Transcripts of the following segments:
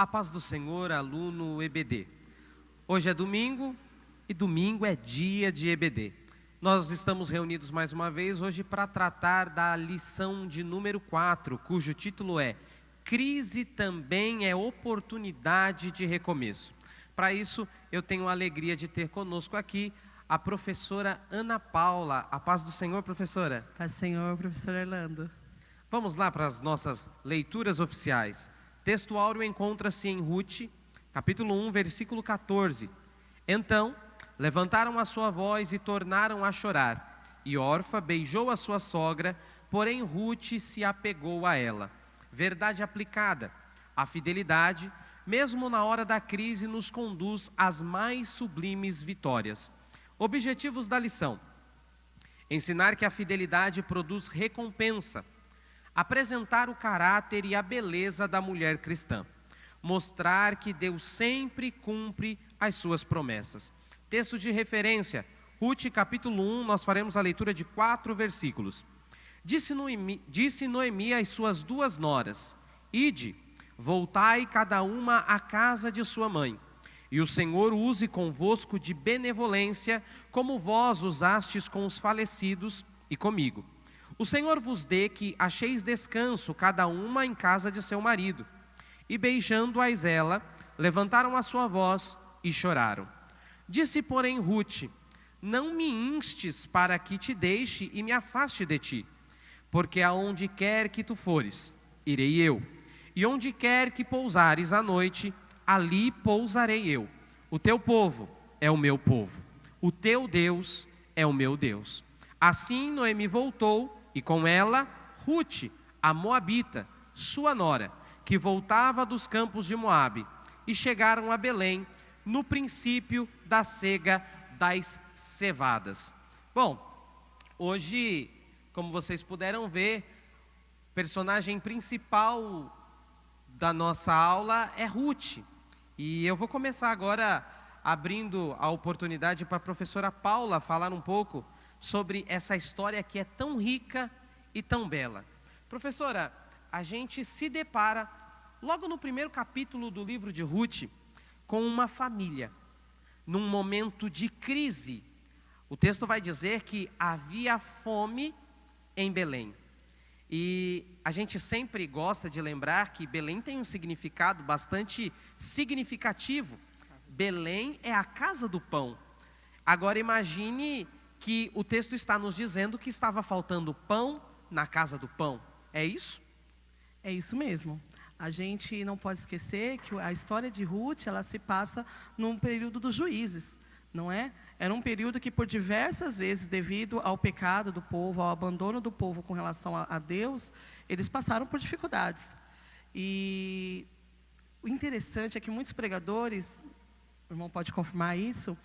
A paz do Senhor, aluno EBD. Hoje é domingo e domingo é dia de EBD. Nós estamos reunidos mais uma vez hoje para tratar da lição de número 4, cujo título é Crise também é oportunidade de recomeço. Para isso, eu tenho a alegria de ter conosco aqui a professora Ana Paula. A paz do Senhor, professora. Paz do Senhor, professor Orlando. Vamos lá para as nossas leituras oficiais. Texto áureo encontra-se em Ruth, capítulo 1, versículo 14. Então, levantaram a sua voz e tornaram a chorar. E Orfa beijou a sua sogra, porém Ruth se apegou a ela. Verdade aplicada. A fidelidade, mesmo na hora da crise, nos conduz às mais sublimes vitórias. Objetivos da lição: ensinar que a fidelidade produz recompensa. Apresentar o caráter e a beleza da mulher cristã. Mostrar que Deus sempre cumpre as suas promessas. Texto de referência, Ruth capítulo 1, nós faremos a leitura de 4 versículos. Disse Noemi às suas 2 noras: Ide, voltai cada uma à casa de sua mãe, e o Senhor use convosco de benevolência, como vós usastes com os falecidos e comigo. O Senhor vos dê que acheis descanso, cada uma em casa de seu marido. E beijando-as ela, levantaram a sua voz e choraram. Disse, porém, Ruth: Não me instes para que te deixe e me afaste de ti, porque aonde quer que tu fores, irei eu, e onde quer que pousares à noite, ali pousarei eu. O teu povo é o meu povo, o teu Deus é o meu Deus. Assim Noemi voltou, e com ela, Ruth, a moabita, sua nora, que voltava dos campos de Moabe, e chegaram a Belém, no princípio da cega das cevadas. Bom, hoje, como vocês puderam ver, o personagem principal da nossa aula é Ruth. E eu vou começar agora abrindo a oportunidade para a professora Paula falar um pouco sobre essa história que é tão rica e tão bela. Professora, a gente se depara, logo no primeiro capítulo do livro de Ruth, com uma família, num momento de crise. O texto vai dizer que havia fome em Belém. E a gente sempre gosta de lembrar que Belém tem um significado bastante significativo. Belém é a casa do pão. Agora imagine que o texto está nos dizendo que estava faltando pão na casa do pão. É isso? É isso mesmo. A gente não pode esquecer que a história de Ruth, ela se passa num período dos juízes, não é? Era um período que por diversas vezes, devido ao pecado do povo, ao abandono do povo com relação a Deus, eles passaram por dificuldades. E o interessante é que muitos pregadores, o irmão pode confirmar isso,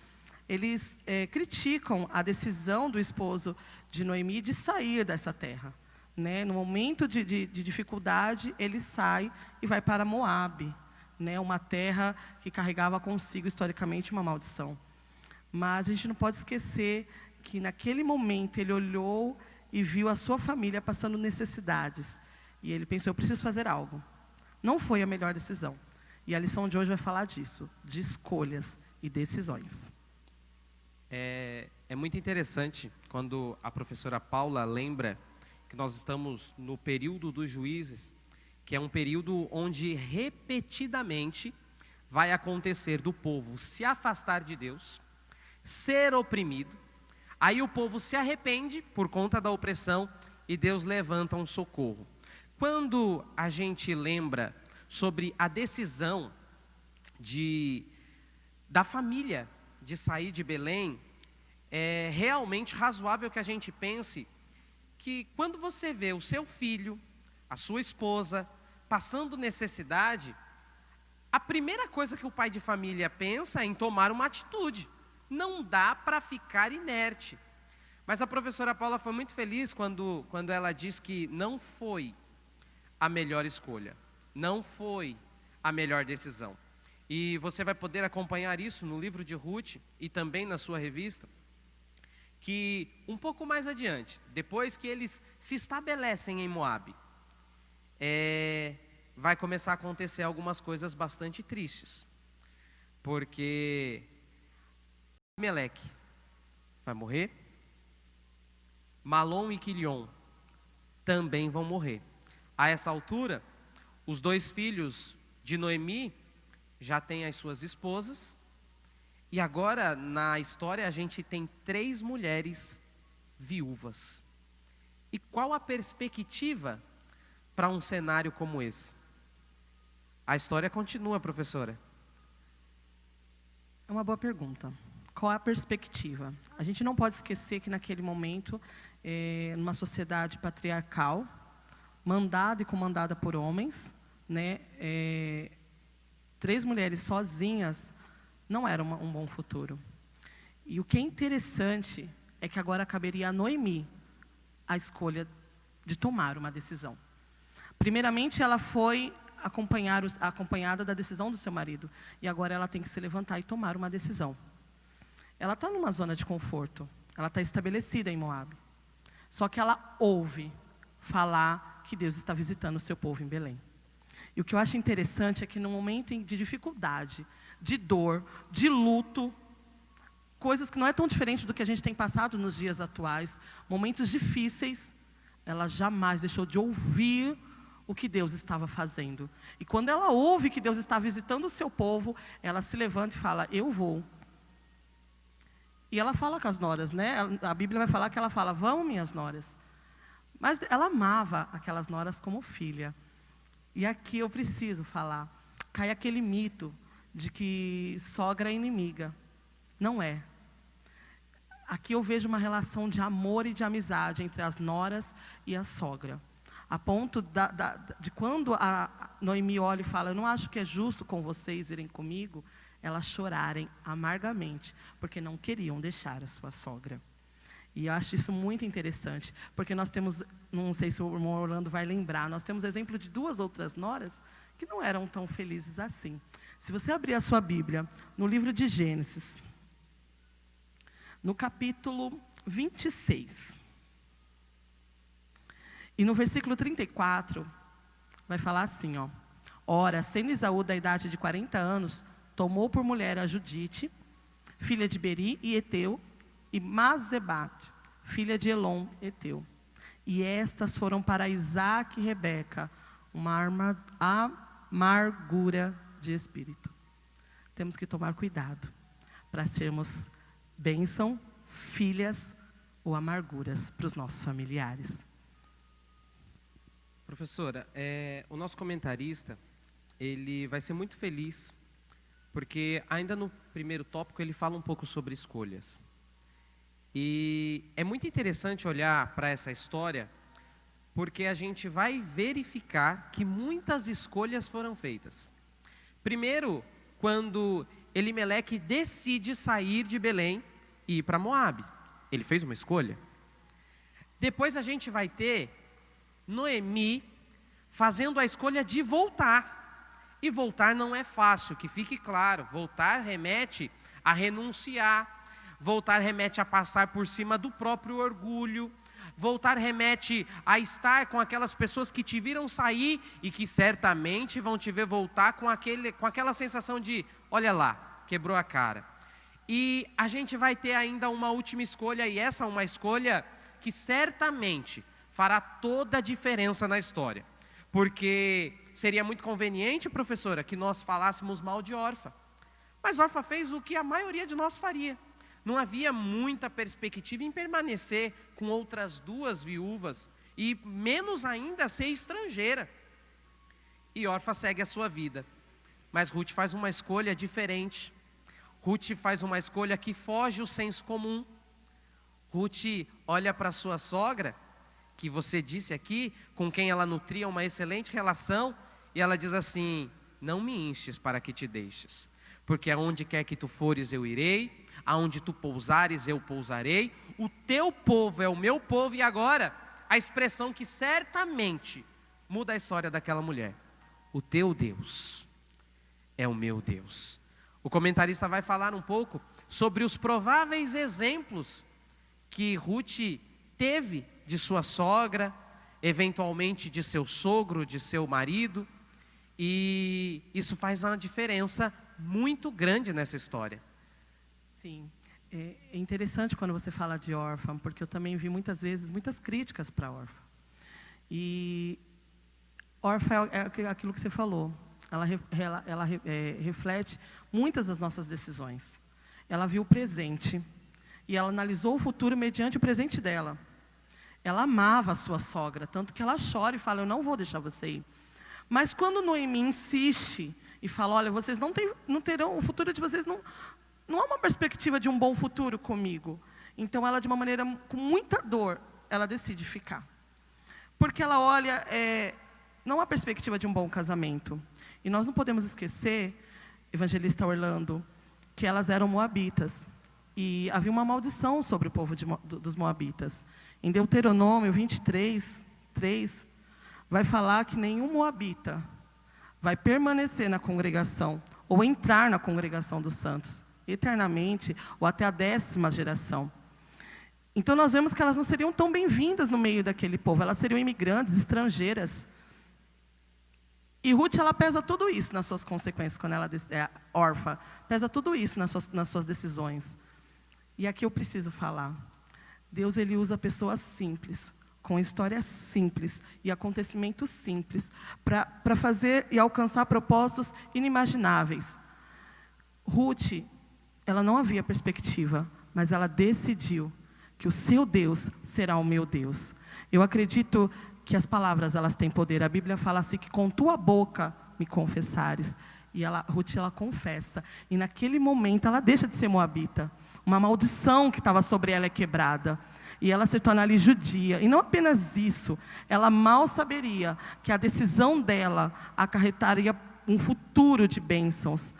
eles criticam a decisão do esposo de Noemi de sair dessa terra. Né? No momento de dificuldade, ele sai e vai para Moabe, né? Uma terra que carregava consigo historicamente uma maldição. Mas a gente não pode esquecer que naquele momento ele olhou e viu a sua família passando necessidades. E ele pensou, eu preciso fazer algo. Não foi a melhor decisão. E a lição de hoje vai falar disso, de escolhas e decisões. É muito interessante quando a professora Paula lembra que nós estamos no período dos juízes, que é um período onde repetidamente vai acontecer do povo se afastar de Deus, ser oprimido, aí o povo se arrepende por conta da opressão e Deus levanta um socorro. Quando a gente lembra sobre a decisão da família de sair de Belém, é realmente razoável que a gente pense que quando você vê o seu filho, a sua esposa, passando necessidade, a primeira coisa que o pai de família pensa é em tomar uma atitude. Não dá para ficar inerte. Mas a professora Paula foi muito feliz quando ela diz que não foi a melhor escolha, não foi a melhor decisão. E você vai poder acompanhar isso no livro de Ruth e também na sua revista, que um pouco mais adiante, depois que eles se estabelecem em Moabe, vai começar a acontecer algumas coisas bastante tristes. Porque Meleque vai morrer, Malom e Quilion também vão morrer. A essa altura, os 2 filhos de Noemi já têm as suas esposas, e agora na história a gente tem 3 mulheres viúvas. E qual a perspectiva para um cenário como esse? A história continua, professora. É uma boa pergunta. Qual a perspectiva? A gente não pode esquecer que naquele momento, numa sociedade patriarcal, mandada e comandada por homens, né, 3 mulheres sozinhas não era um bom futuro. E o que é interessante é que agora caberia a Noemi a escolha de tomar uma decisão. Primeiramente, ela foi acompanhada da decisão do seu marido. E agora ela tem que se levantar e tomar uma decisão. Ela está numa zona de conforto. Ela está estabelecida em Moabe. Só que ela ouve falar que Deus está visitando o seu povo em Belém. E o que eu acho interessante é que no momento de dificuldade, de dor, de luto, coisas que não é tão diferente do que a gente tem passado nos dias atuais, momentos difíceis, ela jamais deixou de ouvir o que Deus estava fazendo. E quando ela ouve que Deus está visitando o seu povo, ela se levanta e fala, eu vou. E ela fala com as noras, né? A Bíblia vai falar que ela fala, vão minhas noras. Mas ela amava aquelas noras como filha. E aqui eu preciso falar, cai aquele mito de que sogra é inimiga. Não é. Aqui eu vejo uma relação de amor e de amizade entre as noras e a sogra. A ponto de quando a Noemi olha e fala, eu não acho que é justo com vocês irem comigo, elas chorarem amargamente, porque não queriam deixar a sua sogra. E eu acho isso muito interessante, porque nós temos, não sei se o irmão Orlando vai lembrar, nós temos exemplo de 2 outras noras que não eram tão felizes assim. Se você abrir a sua Bíblia, no livro de Gênesis, no capítulo 26, e no versículo 34, vai falar assim, ó. Ora, sendo Esaú da idade de 40 anos, tomou por mulher a Judite, filha de Beri e Eteu, e Mazebate, filha de Elon, Eteu. E estas foram para Isaque e Rebeca, uma amargura de espírito. Temos que tomar cuidado para sermos bênção, filhas ou amarguras para os nossos familiares. Professora, o nosso comentarista, ele vai ser muito feliz, porque ainda no primeiro tópico ele fala um pouco sobre escolhas. E é muito interessante olhar para essa história, porque a gente vai verificar que muitas escolhas foram feitas. Primeiro, quando Elimeleque decide sair de Belém e ir para Moabe. Ele fez uma escolha. Depois a gente vai ter Noemi fazendo a escolha de voltar. E voltar não é fácil, que fique claro. Voltar remete a renunciar. Voltar remete a passar por cima do próprio orgulho. Voltar remete a estar com aquelas pessoas que te viram sair e que certamente vão te ver voltar com aquela sensação de, olha lá, quebrou a cara. E a gente vai ter ainda uma última escolha, e essa é uma escolha que certamente fará toda a diferença na história. Porque seria muito conveniente, professora, que nós falássemos mal de Orfa. Mas Orfa fez o que a maioria de nós faria. Não havia muita perspectiva em permanecer com outras 2 viúvas, e menos ainda ser estrangeira. E Orfa segue a sua vida. Mas Ruth faz uma escolha diferente. Ruth faz uma escolha que foge o senso comum. Ruth olha para sua sogra, que você disse aqui, com quem ela nutria uma excelente relação, e ela diz assim, não me enches para que te deixes, porque aonde quer que tu fores eu irei, aonde tu pousares eu pousarei, o teu povo é o meu povo. E agora, a expressão que certamente muda a história daquela mulher, o teu Deus é o meu Deus. O comentarista vai falar um pouco sobre os prováveis exemplos que Ruth teve de sua sogra, eventualmente de seu sogro, de seu marido. E isso faz uma diferença muito grande nessa história. Sim, é interessante quando você fala de órfã, porque eu também vi muitas vezes muitas críticas para órfã. E órfã é aquilo que você falou, ela reflete muitas das nossas decisões. Ela viu o presente e ela analisou o futuro mediante o presente dela. Ela amava a sua sogra, tanto que ela chora e fala: eu não vou deixar você ir. Mas quando Noemi insiste e fala: olha, vocês não terão, o futuro de vocês não há uma perspectiva de um bom futuro comigo. Então ela, de uma maneira com muita dor, ela decide ficar. Porque ela olha, não há perspectiva de um bom casamento. E nós não podemos esquecer, evangelista Orlando, que elas eram moabitas. E havia uma maldição sobre o povo dos moabitas. Em Deuteronômio 23, 3, vai falar que nenhum moabita vai permanecer na congregação, ou entrar na congregação dos santos, eternamente, ou até a 10ª geração. Então nós vemos que elas não seriam tão bem-vindas no meio daquele povo, elas seriam imigrantes, estrangeiras. E Ruth, ela pesa tudo isso nas suas consequências, quando ela é órfã, pesa tudo isso nas suas decisões. E aqui eu preciso falar, Deus, Ele usa pessoas simples, com histórias simples e acontecimentos simples, para fazer e alcançar propósitos inimagináveis. Ruth, ela não havia perspectiva, mas ela decidiu que o seu Deus será o meu Deus. Eu acredito que as palavras, elas têm poder. A Bíblia fala assim, que com tua boca me confessares. E Ruth, ela confessa. E naquele momento, ela deixa de ser moabita. Uma maldição que estava sobre ela é quebrada. E ela se torna ali judia. E não apenas isso, ela mal saberia que a decisão dela acarretaria um futuro de bênçãos.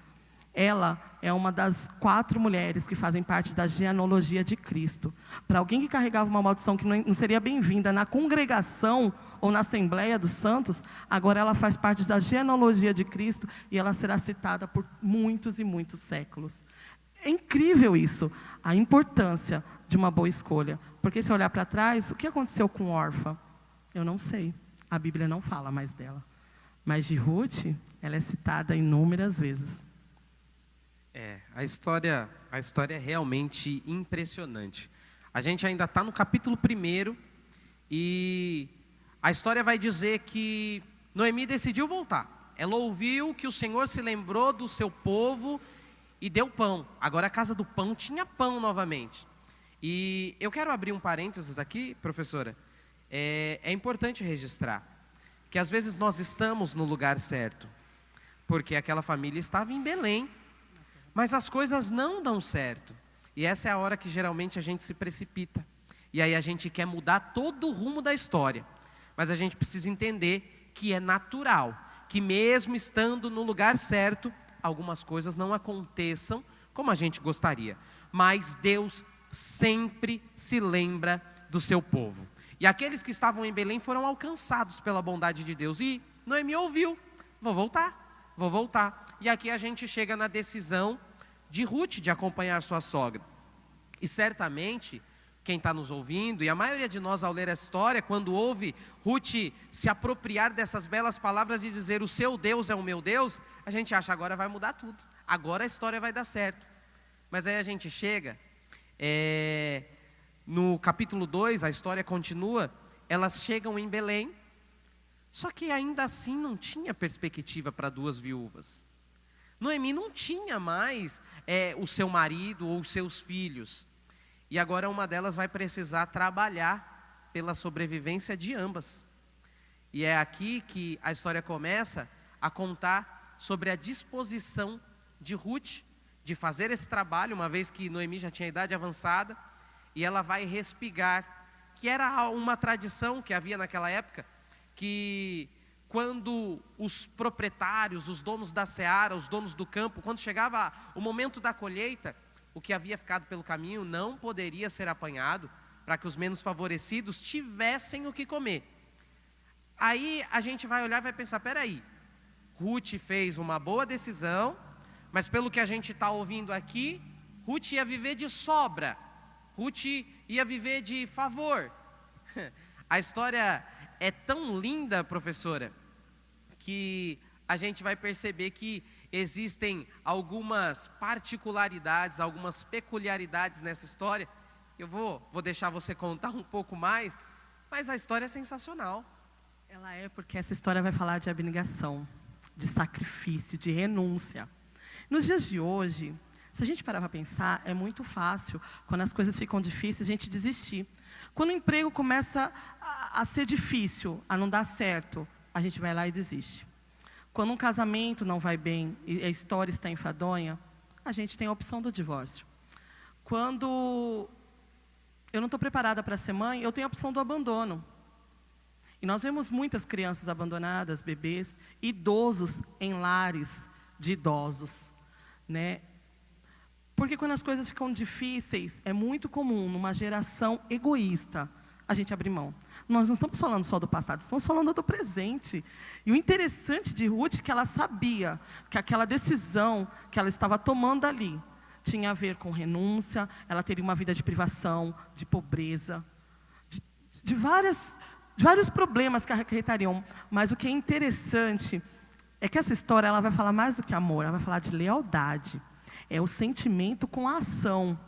Ela é uma das 4 mulheres que fazem parte da genealogia de Cristo. Para alguém que carregava uma maldição que não seria bem-vinda na congregação ou na Assembleia dos Santos, agora ela faz parte da genealogia de Cristo e ela será citada por muitos e muitos séculos. É incrível isso, a importância de uma boa escolha. Porque se olhar para trás, o que aconteceu com órfã? Eu não sei, a Bíblia não fala mais dela. Mas de Ruth, ela é citada inúmeras vezes. A história é realmente impressionante. A gente ainda está no capítulo 1 e a história vai dizer que Noemi decidiu voltar. Ela ouviu que o Senhor se lembrou do seu povo e deu pão. Agora a casa do pão tinha pão novamente. E eu quero abrir um parênteses aqui, professora. É importante registrar que às vezes nós estamos no lugar certo, porque aquela família estava em Belém, mas as coisas não dão certo. E essa é a hora que geralmente a gente se precipita. E aí a gente quer mudar todo o rumo da história. Mas a gente precisa entender que é natural, que mesmo estando no lugar certo, algumas coisas não aconteçam como a gente gostaria. Mas Deus sempre se lembra do seu povo. E aqueles que estavam em Belém foram alcançados pela bondade de Deus. E Noemi ouviu, vou voltar. E aqui a gente chega na decisão de Ruth de acompanhar sua sogra. E certamente, quem está nos ouvindo, e a maioria de nós ao ler essa história, quando ouve Ruth se apropriar dessas belas palavras de dizer o seu Deus é o meu Deus, a gente acha agora vai mudar tudo, agora a história vai dar certo. Mas aí a gente chega, no capítulo 2, a história continua, elas chegam em Belém, só que ainda assim não tinha perspectiva para 2 viúvas. Noemi não tinha mais o seu marido ou os seus filhos. E agora uma delas vai precisar trabalhar pela sobrevivência de ambas. E é aqui que a história começa a contar sobre a disposição de Ruth de fazer esse trabalho, uma vez que Noemi já tinha idade avançada, e ela vai respigar, que era uma tradição que havia naquela época, que quando os proprietários, os donos da seara, os donos do campo, quando chegava o momento da colheita, o que havia ficado pelo caminho não poderia ser apanhado, para que os menos favorecidos tivessem o que comer. Aí a gente vai olhar e vai pensar, peraí, Ruth fez uma boa decisão, mas pelo que a gente está ouvindo aqui, Ruth ia viver de sobra, Ruth ia viver de favor. A história é tão linda, professora, que a gente vai perceber que existem algumas particularidades, algumas peculiaridades nessa história. Eu vou deixar você contar um pouco mais, mas a história é sensacional. Ela é porque essa história vai falar de abnegação, de sacrifício, de renúncia. Nos dias de hoje, se a gente parar para pensar, é muito fácil, quando as coisas ficam difíceis, a gente desistir. Quando o emprego começa a ser difícil, a não dar certo, a gente vai lá e desiste. Quando um casamento não vai bem e a história está enfadonha, a gente tem a opção do divórcio. Quando eu não estou preparada para ser mãe, eu tenho a opção do abandono. E nós vemos muitas crianças abandonadas, bebês, idosos em lares de idosos, né? Porque quando as coisas ficam difíceis, é muito comum, numa geração egoísta, a gente abrir mão. Nós não estamos falando só do passado, estamos falando do presente. E o interessante de Ruth é que ela sabia que aquela decisão que ela estava tomando ali tinha a ver com renúncia, ela teria uma vida de privação, de pobreza, de vários problemas que acarretariam. Mas o que é interessante é que essa história ela vai falar mais do que amor, ela vai falar de lealdade. É o sentimento com a ação.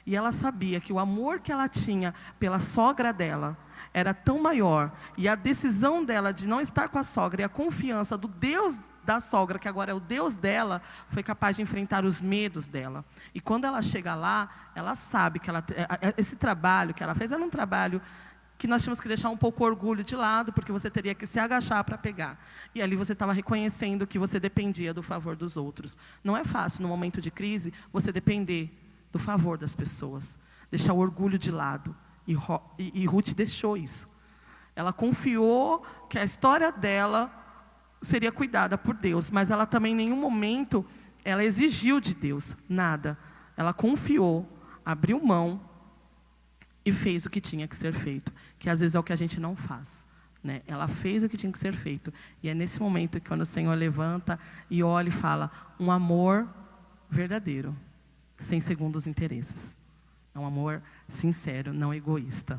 E ela sabia que o amor que ela tinha pela sogra dela era tão maior. E a decisão dela de não estar com a sogra e a confiança do Deus da sogra, que agora é o Deus dela, foi capaz de enfrentar os medos dela. E quando ela chega lá, ela sabe que esse trabalho que ela fez era um trabalho que nós tínhamos que deixar um pouco o orgulho de lado, porque você teria que se agachar para pegar. E ali você estava reconhecendo que você dependia do favor dos outros. Não é fácil, no momento de crise, você depender do favor das pessoas. Deixar o orgulho de lado. E Ruth deixou isso. Ela confiou que a história dela seria cuidada por Deus, mas ela também, em nenhum momento, ela exigiu de Deus nada. Ela confiou, abriu mão e fez o que tinha que ser feito, que às vezes é o que a gente não faz, né? Ela fez o que tinha que ser feito, e é nesse momento que quando o Senhor levanta e olha e fala, um amor verdadeiro, sem segundos interesses, é um amor sincero, não egoísta.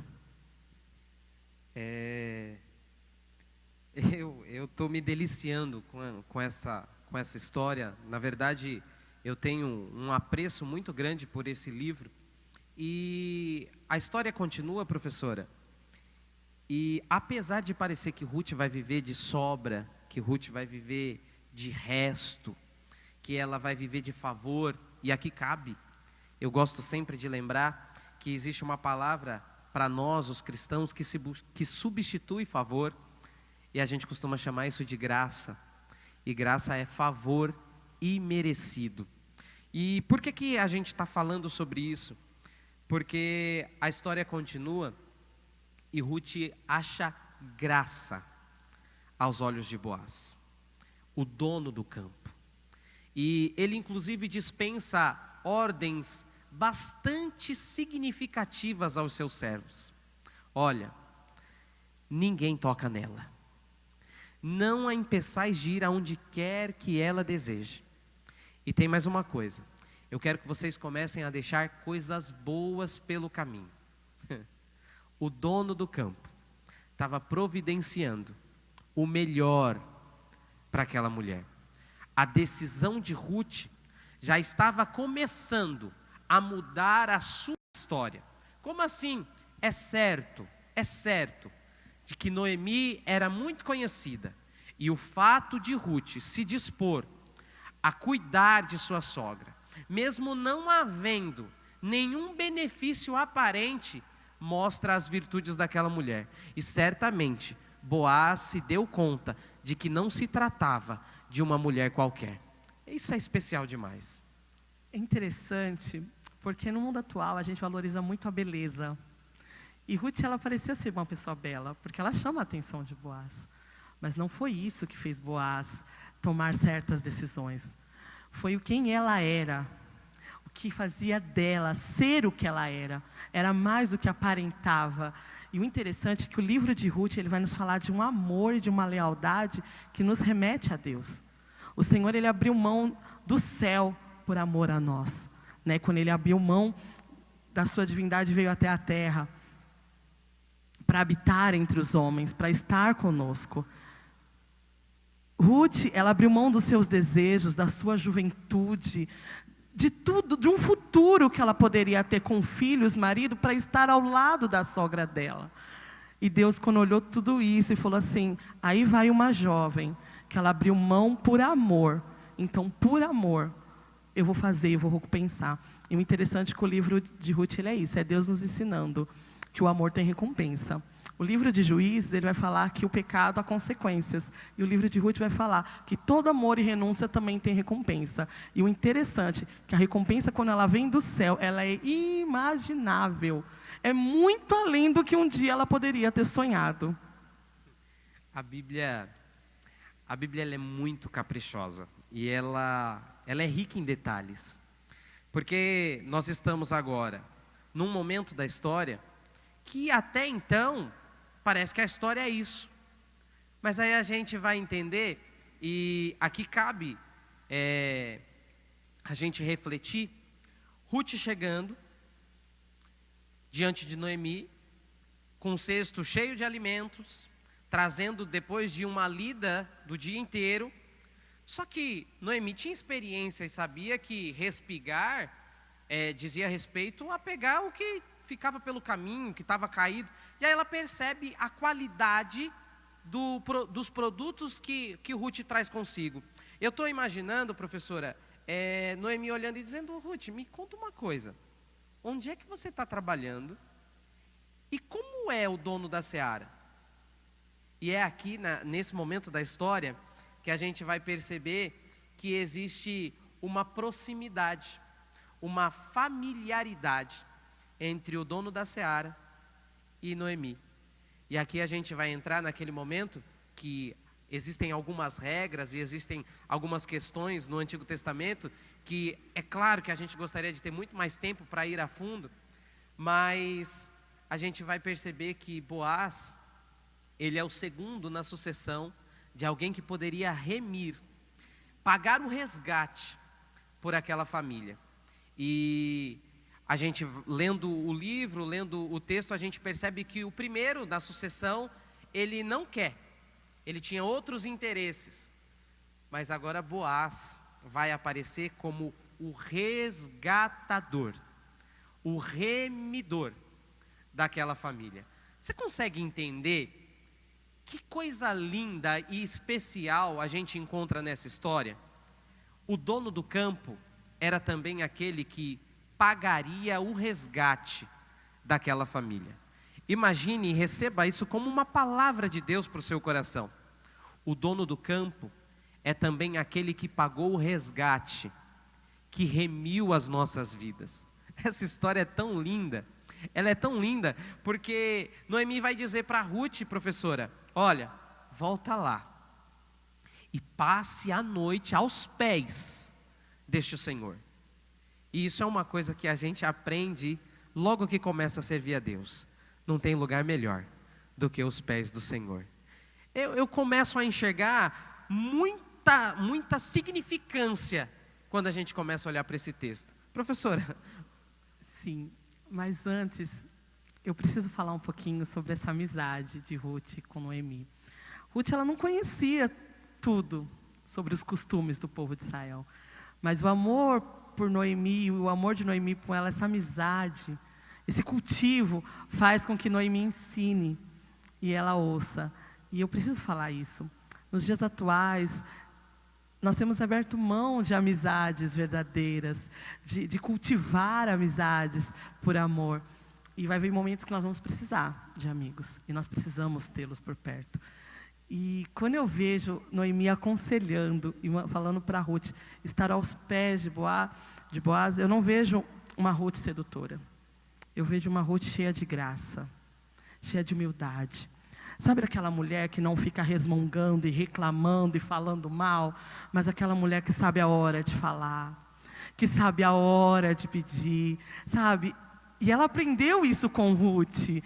Eu estou me deliciando com essa história. Na verdade, eu tenho um apreço muito grande por esse livro. E a história continua, professora. E apesar de parecer que Ruth vai viver de sobra, que Ruth vai viver de resto, que ela vai viver de favor, e aqui cabe, eu gosto sempre de lembrar que existe uma palavra para nós, os cristãos, que substitui favor, e a gente costuma chamar isso de graça. E graça é favor imerecido. E por que a gente está falando sobre isso? Porque a história continua e Ruth acha graça aos olhos de Boaz, o dono do campo. E ele inclusive dispensa ordens bastante significativas aos seus servos. Olha, ninguém toca nela. Não a impeçais de ir aonde quer que ela deseje. E tem mais uma coisa. Eu quero que vocês comecem a deixar coisas boas pelo caminho. O dono do campo estava providenciando o melhor para aquela mulher. A decisão de Ruth já estava começando a mudar a sua história. Como assim? É certo de que Noemi era muito conhecida. E o fato de Ruth se dispor a cuidar de sua sogra, mesmo não havendo nenhum benefício aparente, mostra as virtudes daquela mulher. E certamente Boaz se deu conta de que não se tratava de uma mulher qualquer. Isso é especial demais. É interessante, porque no mundo atual a gente valoriza muito a beleza. E Ruth, ela parecia ser uma pessoa bela, porque ela chama a atenção de Boaz. Mas não foi isso que fez Boaz tomar certas decisões. Foi quem ela era, o que fazia dela ser o que ela era. Era mais do que aparentava. E o interessante é que o livro de Ruth, ele vai nos falar de um amor e de uma lealdade que nos remete a Deus. O Senhor, ele abriu mão do céu por amor a nós, né? Quando ele abriu mão da sua divindade, veio até a terra para habitar entre os homens, para estar conosco. Ruth, ela abriu mão dos seus desejos, da sua juventude, de tudo, de um futuro que ela poderia ter com filhos, marido, para estar ao lado da sogra dela. E Deus, quando olhou tudo isso, e falou assim: aí vai uma jovem, que ela abriu mão por amor. Então, por amor, eu vou fazer, eu vou recompensar. E o interessante é que o livro de Ruth, ele é isso, é Deus nos ensinando que o amor tem recompensa. O livro de Juízes, ele vai falar que o pecado há consequências. E o livro de Ruth vai falar que todo amor e renúncia também tem recompensa. E o interessante é que a recompensa, quando ela vem do céu, ela é imaginável. É muito além do que um dia ela poderia ter sonhado. A Bíblia ela é muito caprichosa. E ela é rica em detalhes. Porque nós estamos agora num momento da história que até então parece que a história é isso. Mas aí a gente vai entender, e aqui cabe a gente refletir. Ruth chegando diante de Noemi, com um cesto cheio de alimentos, trazendo depois de uma lida do dia inteiro. Só que Noemi tinha experiência e sabia que respigar dizia respeito a pegar o que ficava pelo caminho, que estava caído. E aí ela percebe a qualidade dos produtos que Ruth traz consigo. Eu estou imaginando, professora, Noemi olhando e dizendo: Ruth, me conta uma coisa. Onde é que você está trabalhando? E como é o dono da seara? E é aqui, nesse momento da história, que a gente vai perceber que existe uma proximidade, uma familiaridade entre o dono da seara e Noemi. E aqui a gente vai entrar naquele momento que existem algumas regras e existem algumas questões no Antigo Testamento que é claro que a gente gostaria de ter muito mais tempo para ir a fundo, mas a gente vai perceber que Boaz, ele é o segundo na sucessão de alguém que poderia remir, pagar o resgate por aquela família. E a gente, lendo o livro, lendo o texto, a gente percebe que o primeiro da sucessão, ele não quer, ele tinha outros interesses. Mas agora Boaz vai aparecer como o resgatador, o remidor daquela família. Você consegue entender que coisa linda e especial a gente encontra nessa história? O dono do campo era também aquele que pagaria o resgate daquela família. Imagine e receba isso como uma palavra de Deus para o seu coração. O dono do campo é também aquele que pagou o resgate, que remiu as nossas vidas. Essa história é tão linda. Ela é tão linda porque Noemi vai dizer para Ruth, professora: olha, volta lá e passe a noite aos pés deste Senhor. E isso é uma coisa que a gente aprende logo que começa a servir a Deus. Não tem lugar melhor do que os pés do Senhor. Eu começo a enxergar muita significância quando a gente começa a olhar para esse texto. Professora. Sim, mas antes eu preciso falar um pouquinho sobre essa amizade de Ruth com Noemi. Ruth, ela não conhecia tudo sobre os costumes do povo de Israel, mas o amor por Noemi, o amor de Noemi com ela, essa amizade, esse cultivo, faz com que Noemi ensine e ela ouça. E eu preciso falar isso. Nos dias atuais, nós temos aberto mão de amizades verdadeiras, de cultivar amizades por amor. E vai haver momentos que nós vamos precisar de amigos, e nós precisamos tê-los por perto. E quando eu vejo Noemi aconselhando e falando para Ruth estar aos pés de Boaz, eu não vejo uma Ruth sedutora. Eu vejo uma Ruth cheia de graça, cheia de humildade. Sabe aquela mulher que não fica resmungando e reclamando e falando mal, mas aquela mulher que sabe a hora de falar, que sabe a hora de pedir, sabe? E ela aprendeu isso com Ruth.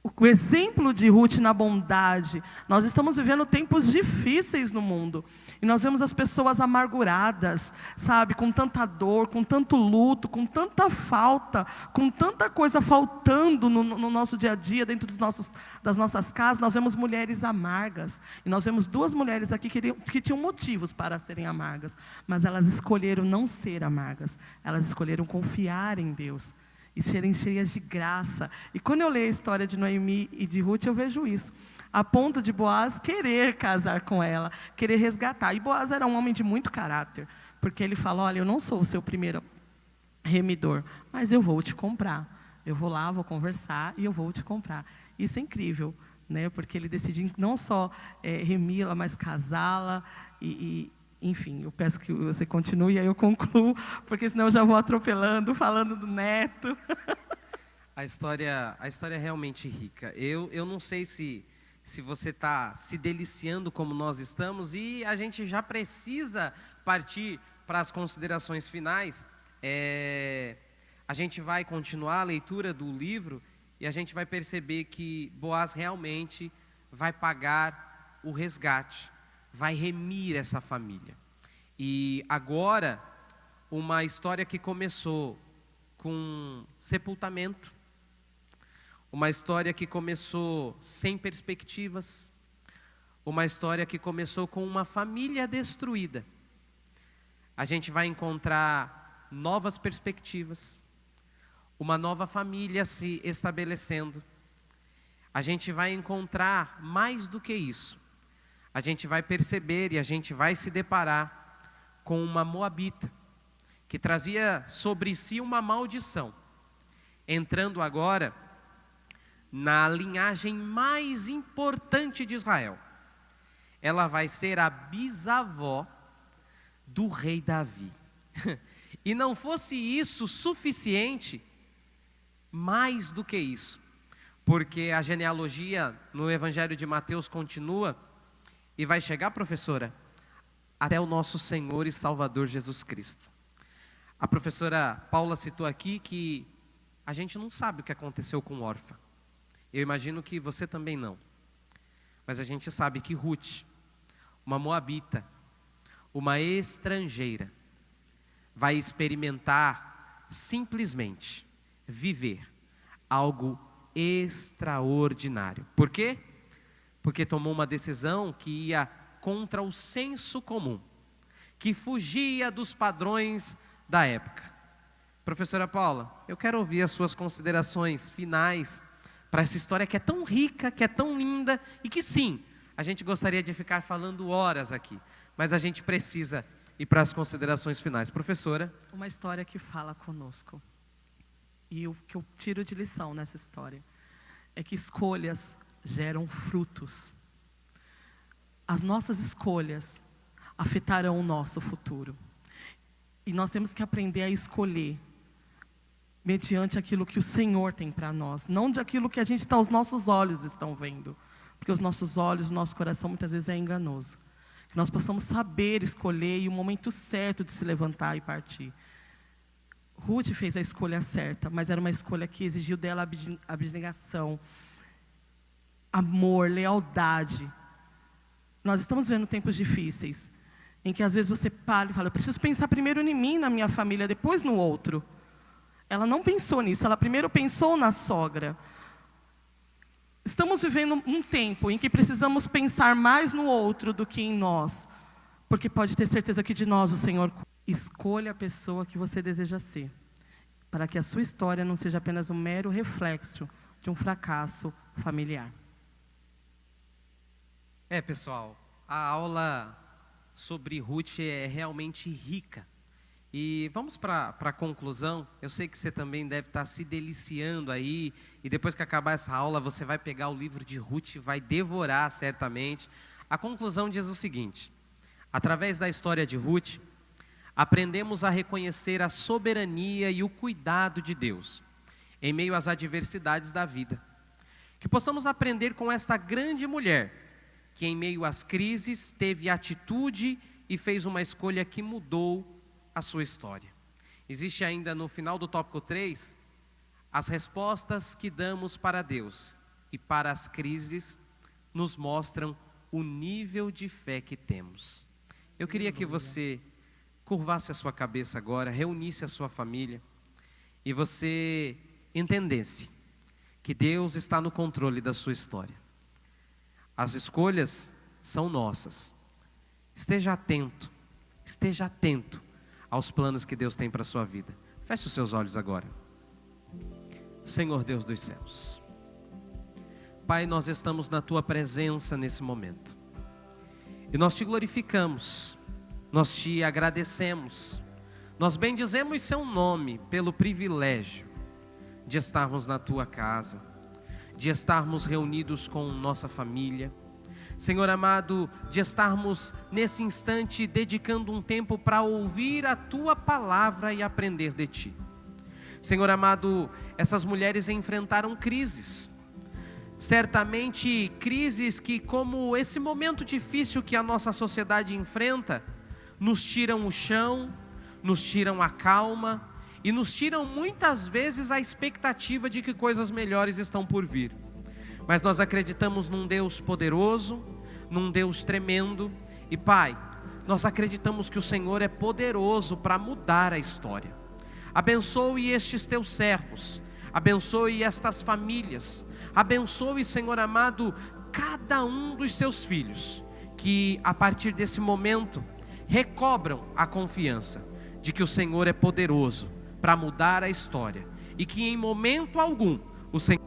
o exemplo de Ruth na bondade. Nós estamos vivendo tempos difíceis no mundo. E nós vemos as pessoas amarguradas, sabe, com tanta dor, com tanto luto, com tanta falta, com tanta coisa faltando no nosso dia a dia, dentro das nossas casas. Nós vemos mulheres amargas. E nós vemos duas mulheres aqui que tinham motivos para serem amargas. Mas elas escolheram não ser amargas. Elas escolheram confiar em Deus e serem cheias de graça. E quando eu leio a história de Noemi e de Ruth, eu vejo isso, a ponto de Boaz querer casar com ela, querer resgatar. E Boaz era um homem de muito caráter, porque ele fala: olha, eu não sou o seu primeiro remidor, mas eu vou te comprar. Eu vou lá, vou conversar e eu vou te comprar. Isso é incrível, né? Porque ele decide não só remi-la, mas casá-la enfim, eu peço que você continue e aí eu concluo, porque senão eu já vou atropelando, falando do neto. A história é realmente rica. Eu não sei se você está se deliciando como nós estamos, e a gente já precisa partir para as considerações finais. A gente vai continuar a leitura do livro e a gente vai perceber que Boaz realmente vai pagar o resgate, vai remir essa família. E agora, uma história que começou com sepultamento, uma história que começou sem perspectivas, uma história que começou com uma família destruída. A gente vai encontrar novas perspectivas, uma nova família se estabelecendo. A gente vai encontrar mais do que isso. A gente vai perceber e a gente vai se deparar com uma moabita, que trazia sobre si uma maldição, entrando agora na linhagem mais importante de Israel. Ela vai ser a bisavó do rei Davi. E não fosse isso suficiente, mais do que isso, porque a genealogia no Evangelho de Mateus continua e vai chegar, professora, até o nosso Senhor e Salvador Jesus Cristo. A professora Paula citou aqui que a gente não sabe o que aconteceu com Orfa. Eu imagino que você também não. Mas a gente sabe que Ruth, uma moabita, uma estrangeira, vai experimentar simplesmente viver algo extraordinário. Por quê? Porque tomou uma decisão que ia contra o senso comum, que fugia dos padrões da época. Professora Paula, eu quero ouvir as suas considerações finais para essa história que é tão rica, que é tão linda e que sim, a gente gostaria de ficar falando horas aqui, mas a gente precisa ir para as considerações finais. Professora. Uma história que fala conosco. E o que eu tiro de lição nessa história é que escolhas geram frutos. As nossas escolhas afetarão o nosso futuro. E nós temos que aprender a escolher mediante aquilo que o Senhor tem para nós, não de aquilo que os nossos olhos estão vendo, porque os nossos olhos, o nosso coração muitas vezes é enganoso. Que nós possamos saber escolher e o momento certo de se levantar e partir. Ruth fez a escolha certa, mas era uma escolha que exigiu dela abnegação, amor, lealdade. Nós estamos vendo tempos difíceis, em que às vezes você para e fala: eu preciso pensar primeiro em mim, na minha família, depois no outro. Ela não pensou nisso, ela primeiro pensou na sogra. Estamos vivendo um tempo em que precisamos pensar mais no outro do que em nós, porque pode ter certeza que de nós o Senhor cuida. Escolha a pessoa que você deseja ser, para que a sua história não seja apenas um mero reflexo de um fracasso familiar. Pessoal, a aula sobre Ruth é realmente rica. E vamos para a conclusão. Eu sei que você também deve estar se deliciando aí, e depois que acabar essa aula, você vai pegar o livro de Ruth e vai devorar certamente. A conclusão diz o seguinte: através da história de Ruth, aprendemos a reconhecer a soberania e o cuidado de Deus em meio às adversidades da vida. Que possamos aprender com esta grande mulher, que em meio às crises teve atitude e fez uma escolha que mudou a sua história. Existe ainda no final do tópico 3, as respostas que damos para Deus e para as crises nos mostram o nível de fé que temos. Eu queria que você curvasse a sua cabeça agora, reunisse a sua família e você entendesse que Deus está no controle da sua história. As escolhas são nossas. Esteja atento aos planos que Deus tem para a sua vida. Feche os seus olhos agora. Senhor Deus dos céus, Pai, nós estamos na Tua presença nesse momento. E nós Te glorificamos, nós Te agradecemos, nós bendizemos Seu nome pelo privilégio de estarmos na Tua casa, de estarmos reunidos com nossa família. Senhor amado, de estarmos nesse instante dedicando um tempo para ouvir a Tua palavra e aprender de Ti. Senhor amado, essas mulheres enfrentaram crises. Certamente crises que, como esse momento difícil que a nossa sociedade enfrenta, nos tiram o chão, nos tiram a calma e nos tiram muitas vezes a expectativa de que coisas melhores estão por vir. Mas nós acreditamos num Deus poderoso, num Deus tremendo. E Pai, nós acreditamos que o Senhor é poderoso para mudar a história. Abençoe estes Teus servos, abençoe estas famílias, abençoe, Senhor amado, cada um dos Seus filhos, que a partir desse momento recobram a confiança de que o Senhor é poderoso para mudar a história e que em momento algum o Senhor